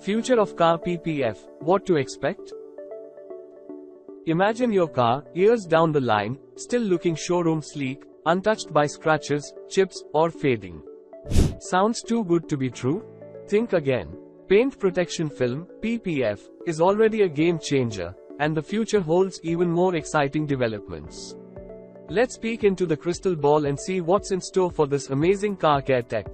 Future of car PPF, what to expect? Imagine your car, years down the line, still looking showroom sleek, untouched by scratches, chips, or fading. Sounds too good to be true? Think again. Paint protection film, PPF, is already a game changer, and the future holds even more exciting developments. Let's peek into the crystal ball and see what's in store for this amazing car care tech.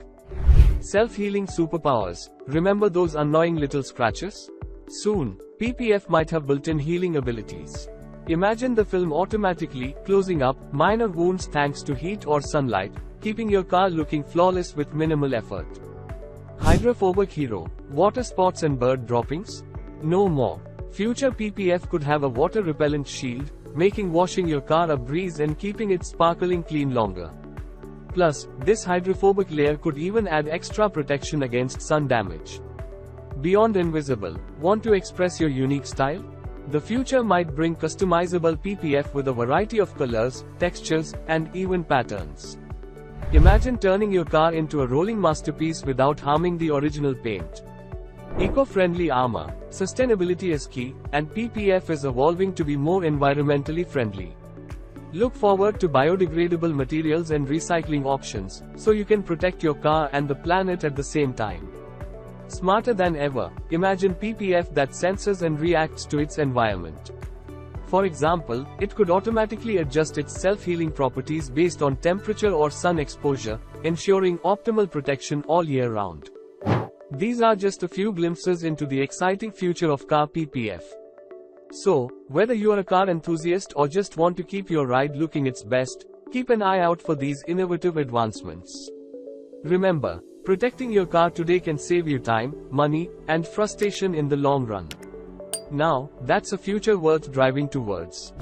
Self-healing superpowers. Remember those annoying little scratches? Soon, PPF might have built-in healing abilities. Imagine the film automatically closing up minor wounds thanks to heat or sunlight, keeping your car looking flawless with minimal effort. Hydrophobic hero. Water spots and bird droppings? No more. Future PPF could have a water-repellent shield, making washing your car a breeze and keeping it sparkling clean longer. Plus, this hydrophobic layer could even add extra protection against sun damage. Beyond invisible, want to express your unique style? The future might bring customizable PPF with a variety of colors, textures, and even patterns. Imagine turning your car into a rolling masterpiece without harming the original paint. Eco-friendly armor. Sustainability is key, and PPF is evolving to be more environmentally friendly. Look forward to biodegradable materials and recycling options, so you can protect your car and the planet at the same time. Smarter than ever, imagine PPF that senses and reacts to its environment. For example, it could automatically adjust its self-healing properties based on temperature or sun exposure, ensuring optimal protection all year round. These are just a few glimpses into the exciting future of car PPF. So, whether you are a car enthusiast or just want to keep your ride looking its best, keep an eye out for these innovative advancements. Remember, protecting your car today can save you time, money, and frustration in the long run. Now, that's a future worth driving towards.